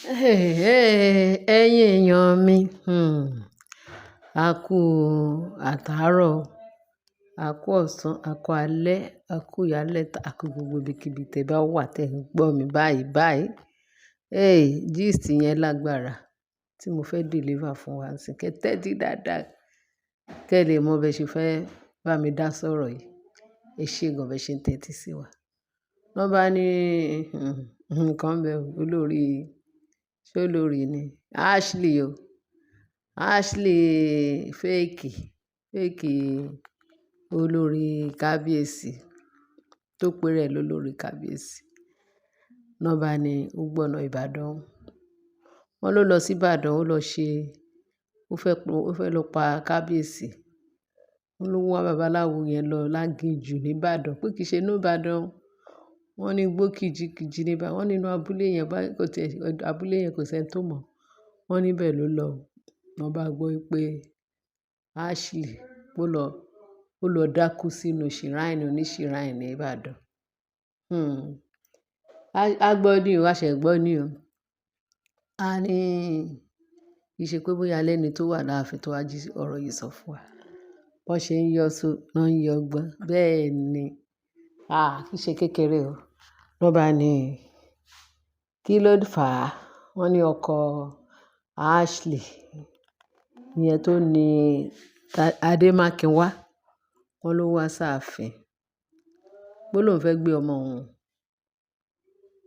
Ẹ̀yin èèyàn mi, a kú àtàárọ̀, a kú ọ̀sán, a kú alẹ́, a kú ìyálẹ́ta, a kú gbogbo ibikíbi tẹ bá wà tẹ ń gbọ́ mi báyìí. Gist yẹn lágbára tí mo fẹ́ deliver fún wa nísìnyí. Kẹ́ tẹ́tí dáadáa, kẹ́ lè mọ bẹ ṣe fẹ́ bá mi dá sọ̀rọ̀ yìí. Ẹ ṣé gan bẹ ṣe ń tẹ́tí sí wa. Wọ́n bá ní nǹkan bẹ olórí, ṣé olórí ni? Ashley o. Ashley fake olórí kábíyèsí tó pe rẹ̀ lólórí kábíyèsí. Wọ́n bá ní ó gbọ̀nà Ìbàdàn. Wọ́n ló lọ sí Ìbàdàn, ó fẹ́ lọ pa kábíyèsí. Wọ́n ló wá babaláwo yẹn lọ láginjù ní Ìbàdàn pé kìí ṣe inú Ìbàdàn. Wọ́n ní igbó kìjikìji ní Ìbàdàn. Wọ́n nínú abúlé yẹn abúlé yẹn kò sí ẹni tó mọ̀. Wọ́n níbẹ̀ ló lọ. Wọ́n bá gbọ́ pé Ashley ó lọ dákú sínú shrine oní-shrine ní Ìbàdàn. A gbọ́ ní o, a ṣẹ̀ gbọ́ ní o. A ní kì í ṣe pé bóyá lẹ́ni tó wà láàfin tó wá jí ọ̀rọ̀ yìí sọ fún wa. Wọ́n ṣe ń yọ só, wọ́n ń yọ gbọ́n. Bẹ́ẹ̀ ni. Kì í ṣe kékeré o. Wọ́n bá ní kí ló fà á? Wọ́n ní ọkọ Ashley, ìyẹn tó ní Adémákinwá, wọ́n ló wá sáàfin. Ó lóun fẹ́ gbé ọmọ òun.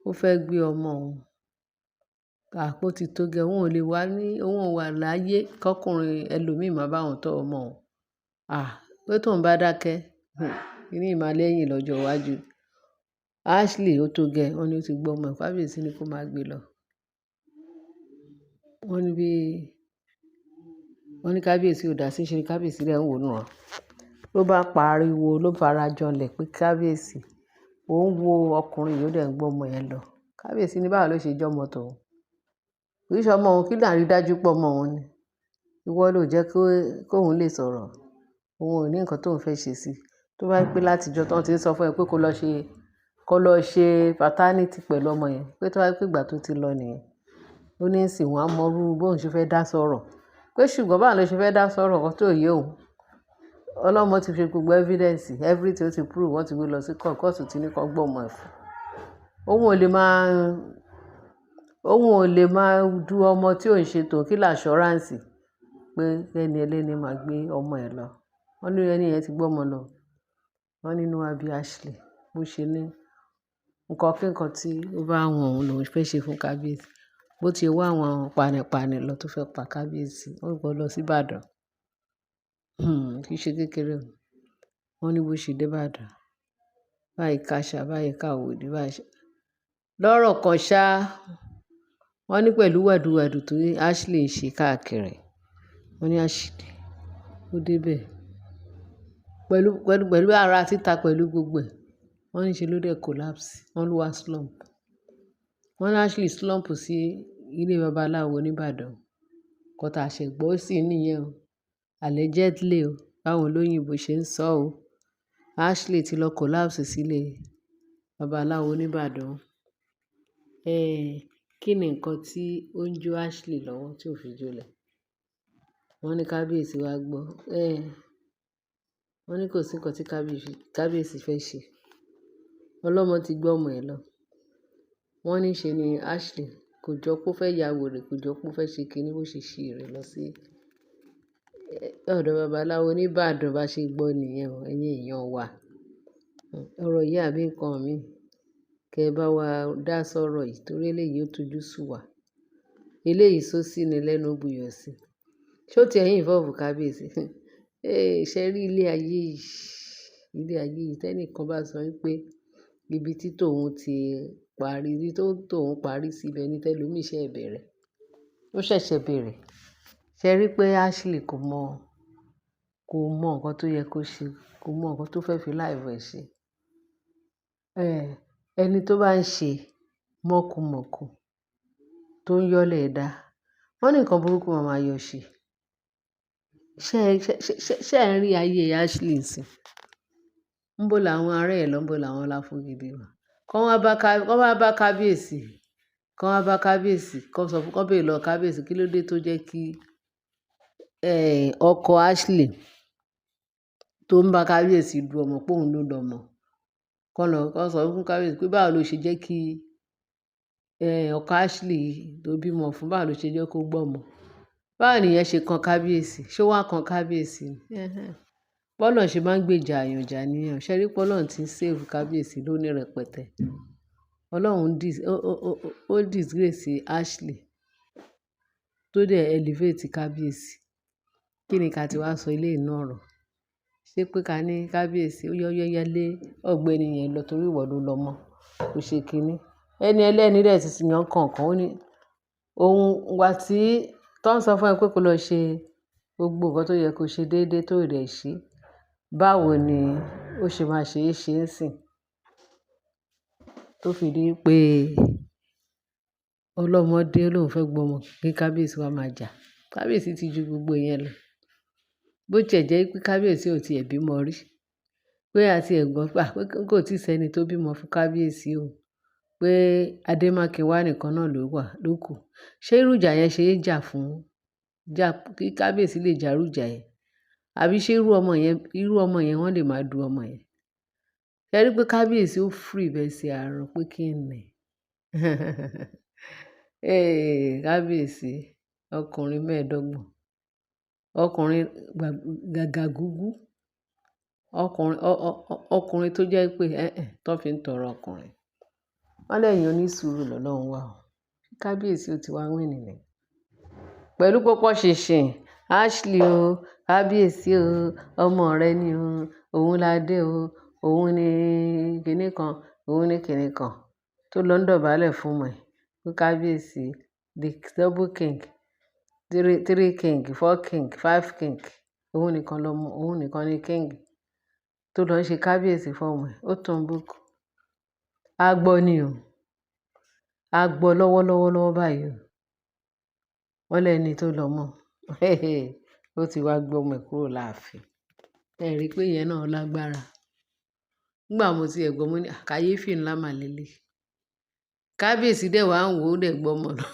Ó fẹ́ gbé ọmọ òun. Ó ti tó gẹ́, òun ò wà láyé kọ́kùnrin ẹlòmíì máa bá òun tọ́ ọmọ òun. Pé tóun bá dákẹ́, kíní yìí máa lẹ́yìn lọ́jọ́ iwájú. Ashley ó tó gẹ́, wọ́n ní ó ti gbọ́ ọmọ ẹ̀, kábíyèsí ní kó máa gbé lọ. Wọ́n ní kábíyèsí ò dá sí, ṣe ni kábíyèsí rẹ̀ ń wò níran. Ló bá pariwo, ló fara jọlẹ̀ pé kábíyèsí, òun wo ọkùnrin yìí ó dẹ̀ ń gbọ́ ọmọ yẹn lọ. Kábíyèsí ní báwo ló ṣe jẹ́ ọmọ tòun. Kì í ṣe ọmọ òun, kí là ń rí dájú pé ọmọ òun ni. Ìwọ ló jẹ́ kó òun lè sọ̀rọ̀. Òun ò ní nǹkan tóun fẹ́ ṣe sí i. Tó bá pé látijọ́ tí wọ́n ti ń sọ fún ẹ pé kó lọ ṣe paternity pẹ̀lú ọmọ yẹn, pé tó bá pé ìgbà tó ti lọ nìyẹn. Ó ní ìsìn wọn á mọrú bóun ṣe fẹ́ dá sọ̀rọ̀. Pé ṣùgbọ́n báwo ló ṣe fẹ́ dá sọ̀rọ̀ kan tó yé òun. Ọlọ́mọ ti fi gbogbo evidence, everything ó ti prove, wọ́n ti gbé lọ sí court, court ti ní kó gbọ́ ọmọ ẹ̀ fún. Òun ò lè máa du ọmọ tí ò ń ṣe tòun, kí l'assurance pé ẹni ẹlẹ́ni máa gbé ọmọ ẹ̀ lọ. Wọ́n ní ẹni yẹn ti gbọ́ ọmọ lọ. Wọ́n nínú wa bí Ashley bó ṣe ní nǹkan kí nǹkan tí ó bá wọn òun lòun fẹ́ ṣe fún kábíyèsí. Bó ti wá àwọn panipani lọ tó fẹ́ pa kábíyèsí, wọ́n gbọ́ lọ sí Ìbàdàn. Kì í ṣe kékeré o. Wọ́n ní bó ṣe dé Ìbàdàn. Báyìí káṣá, báyìí káwòdì, báyìí ṣá. Lọ́rọ̀ kan ṣá, wọ́n ní pẹ̀lú wàdùwàdù tó Ashley ń ṣe káàkiri. Wọ́n ní Ashley ó dé bẹ̀. Pẹ̀lú ara títa pẹ̀lú gbogbo ẹ̀. Wọ́n ní ṣe ló dẹ̀ collapse. Wọ́n ló wá slump. Wọ́n ní Ashley slump sí ilé babaláwo ní Ìbàdàn. Nǹkan tá a ṣẹ̀ gbọ́ sí nìyẹn o. Allegedly o. Báwọn olóyìnbo ṣe ń sọ o. Ashley ti lọ collapse sílé babaláwo ní Ìbàdàn. Kí ni nǹkan tí ó ń jó Ashley lọ́wọ́ tí ò fi jólẹ̀? Wọ́n ní kábíyèsí wá gbọ́. Wọ́n ní kò sí nǹkan tí kábíyèsí fẹ́ ṣe. Ọlọ́mọ ti gbé ọmọ ẹ̀ lọ. Wọ́n ní ṣe ni Ashley kò jọ pé ó fẹ́ ya wèrè, kò jọ pé ó fẹ́ ṣe kíní bó ṣe ṣí rẹ̀ lọ sí ọ̀dọ̀ babaláwo ní Ìbàdàn bá ṣe gbọ́ nìyẹn o, ẹ̀yin èèyàn wa. Ọ̀rọ̀ yìí àbí nǹkan mi. Kẹ́ ẹ bá wa dá sọ̀rọ̀ yìí torí eléyìí ó tojú sú wa. Eléyìí sọ sí ni lẹ́nu buyọ̀ sí. Ṣé ó ti ẹ̀yin involve kábíyèsí? Ṣé rí ilé ayé yìí tẹ́ní kan bá sọ wípé ibi tí tòun ti parí, ibi tó tòun parí sí ibẹ̀ ni tẹ́lòmíì ṣe bẹ̀rẹ̀. Ó ṣẹ̀ṣẹ̀ bẹ̀rẹ̀. Ṣé rí pé Ashley kò mọ nǹkan tó yẹ kó ṣe, kò mọ nǹkan tó fẹ́ fi life ẹ̀ ṣe. Ẹni tó bá ń ṣe mọ̀kùmọ̀kù tó ń yọ́lẹ̀ ẹ̀dá, wọ́n ní nǹkan burúkú máa yọ ṣe. Ṣé ẹ̀ ń rí ayé Ashley nsìn? Ńbo làwọn ará ẹ̀ lọ, ńbo làwọn láfúngi wà? Kọ́ wá bá kábíyèsí. kán wá bá kábíyèsí, kán béèrè lọ́wọ́ kábíyèsí kí ló dé tó jẹ́ kí ọkọ Ashley tó ń bá kábíyèsí du ọmọ pé òun ló lọmọ, kán sọ fún kábíyèsí pé báwo ló ṣe jẹ́ kí ọkọ Ashley tó bímọ fún, báwo ló ṣe jẹ́ kó gbọ́mọ. Báwo nìyẹn ṣe kan kábíyèsí? Ṣé ó wá kan kábíyèsí ni? Bọ́lọ́run ṣe máa ń gbèjà èèyàn jà nìyẹn. Ṣé ẹ rí pé Ọlọ́run ti ń save kábíyèsí lóní rẹpẹtẹ? Ọlọ́run ó disgrace Ashley tó dẹ̀ elevate kábíyèsí. Kí ni ká ti wá sọ eléyìí náà ọ̀rọ̀? Ṣé pé ká ní kábíyèsí ó yọ́yọ́yọ́ lé ọ̀gbẹ́ni yẹn lọ torí ìwọ ló lọmọ, kò ṣe kinní. Ẹni ẹlẹ́ni dẹ̀ ti yan kọ̀ọ̀kan, ó ní ohun ìgbà tí tó ń sọ fún ẹ pé kó lọ ṣe gbogbo nǹkan tó yẹ kó ṣe déédéé tó rẹ̀ ṣe, báwo ni ó ṣe máa ṣe é ṣe ń sìn tó fi di pé ọlọ́mọdé lòun fẹ́ gbọ́mọ kí kábíyèsí wa máa jà. Kábíyèsí ti ju gbogbo ìyẹn lọ. Bó tiẹ̀ jẹ́ pé kábíyèsí ò tiẹ̀ bímọ rí, pé àti ẹ̀gbọ́n pé kò tí ì sẹ́ni tó bímọ fún kábíyèsí o, pé Adémákinwá nìkan náà ló kù. Ṣé irú ìjà yẹn ṣe é jà fún kí kábíyèsí lè jà irú ìjà yẹn? Àbí ṣé irú ọmọ yẹn wọ́n lè máa du ọmọ yẹn? Ṣé ẹ rí pé kábíyèsí ó free bẹ́ẹ̀ sí àárọ̀ pé kí ni? Kábíyèsí ọkùnrin mẹ́ẹ̀ẹ́dọ́gbọ̀n, ọkùnrin gàgàgúgú, ọkùnrin tó jẹ́ pé tó fi ń tọrọ ọkùnrin. Wọ́n lẹ́yìn onísùúrù lọ́lọ́run wà o. Kábíyèsí ó ti wá wìn nìyẹn. Pẹ̀lú pọ́pọ́ ṣinṣin, Ashley o, kábíyèsí o, ọmọ rẹ ni o, òun ládé o, òun ni kinní kan, òun ni kinní kan tó lọ ń dọ̀bálẹ̀ fún ọmọ ẹ̀. Pé kábíyèsí, the double king, 3 king, 4 king, 5 king, òun nìkan ni king tó lọ ń ṣe kábíyèsí fún ọmọ ẹ̀. Ó tàn búkù. A gbọ́ ni o. A gbọ́ lọ́wọ́lọ́wọ́ báyìí o. Wọ́n lẹ́ni tó lọ́mọ. Ó ti wá gbé ọmọ ẹ̀ kúrò láàfin. Ẹ rí i pé ìyẹn náà lágbára. Nígbà mo ti ẹ̀ gbọ́, mo ní kàyéfì ńlá mà lélẹ̀. Kábíyèsí dẹ̀ wá ń wò ó dẹ̀ gbọ́mọ lọ.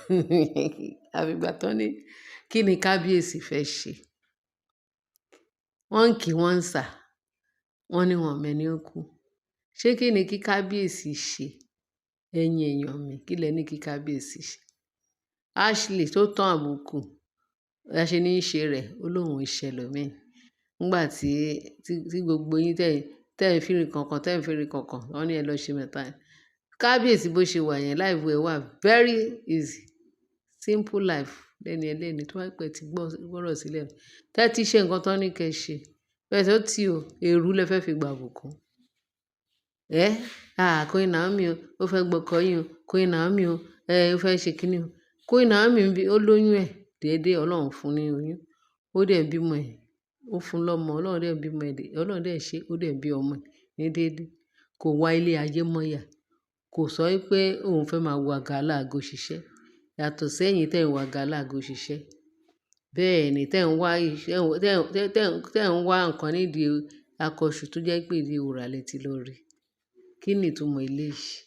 Àfi ìgbà tán ní kí ni kábíyèsí fẹ́ ṣe? Wọ́n ń kì wọ́n ń sà. Wọ́n ní wọn mẹ́ni ó kú. Ṣé kí ni kí kábíyèsí ṣe? Ẹ̀yin èèyàn mi, kí lẹ ní kí kábíyèsí ṣe? Ashley tó tán àbùkù, ẹ ṣe ní í ṣe rẹ̀, ó lóun ò ṣe ẹlòmíì. Nígbà tí gbogbo yín tẹ́ ń fìrì kankan, wọ́n ní ẹ lọ ṣe mẹ́ta. Kábíyèsí bó ṣe wà yẹn, life ẹ̀ wà very easy, simple life. Lẹ́ni ẹlẹ́ni tó wá pẹ́ ti gbọ́rọ̀ sílẹ̀. Tẹ́ ti ṣe nǹkan tán ní kẹ́ ṣe. Bẹ́ẹ̀ tó ti o, èrú lẹ fẹ́ fi gba àbùkún. Queen Naomi o, ó fẹ́ gbọ́kọ yín o, Queen Naomi o, ó fẹ́ ṣe kíní o. Queen Naomi ó lóyún ẹ̀ déédéé, Ọlọ́run fún ní oyún. Ó dẹ̀ bímọ ẹ̀, ó fún lọ́mọ, Ọlọ́run dẹ̀ bímọ ẹ̀, Ọlọ́run dẹ̀ ṣe, ó dẹ̀ bí ọmọ ẹ̀ ní déédéé. Kò wá ilé ayé mọ́yà. Kò sọ pé òun fẹ́ máa wo àgàlàgò ṣiṣẹ́. Yàtọ̀ sí ẹ̀yin tẹ́ ń wo àgàlàgò ṣiṣẹ́. Bẹ́ẹ̀ ni tẹ́ ń wá nǹkan nídìí akọ̀ṣù tó jẹ́ pé ìdí wúrà lẹ ti lọ rí. Kí ni ìtumọ̀ eléyìí?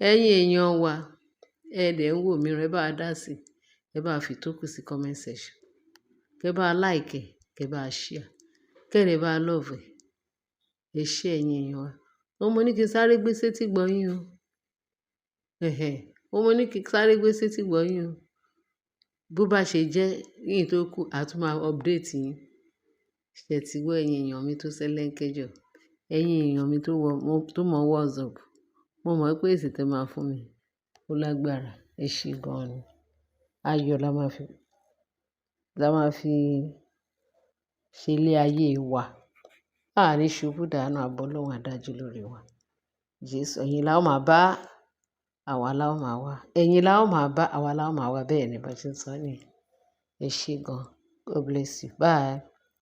Ẹ̀yin èèyàn wa, ẹ dẹ̀ ń wò mí rán, ẹ bá dá sí, ẹ bá fi tókù sí comment section. Kẹ́ bá like, kẹ́ bá share, kẹ́ ẹ bá love. Ẹ ṣé ẹ̀yin èèyàn wa. Mo ní kí n sáré gbé sétí gbọ́ yín o. Mo ní kí n sáré gbé sétí gbọ́ yín o. Bó bá ṣe jẹ́ yín tó kù, a tún máa update yín. Ṣé ti gbọ́ ẹ̀yin èèyàn mi tó ṣẹlẹ́ńkẹ́jọ? Ẹ̀yin èèyàn mi tó mọ WhatsApp. Mo mọ̀ pé èsì tẹ máa fún mi ó lágbára. Ẹ ṣé gan-an ni. Ayọ̀ la máa fi ṣe ilé ayé wa. Ní ṣubú dànù, àbọ̀ Ọlọ́run adájú lórí wa. Jésù, ẹ̀yin la ó máa bá, àwa la ó máa wá. Ẹ̀yin la ó máa bá, àwa la ó máa wá. Bẹ́ẹ̀ ni bá ṣe ń sọ nìyẹn. Ẹ ṣé gan. God bless you. Bye.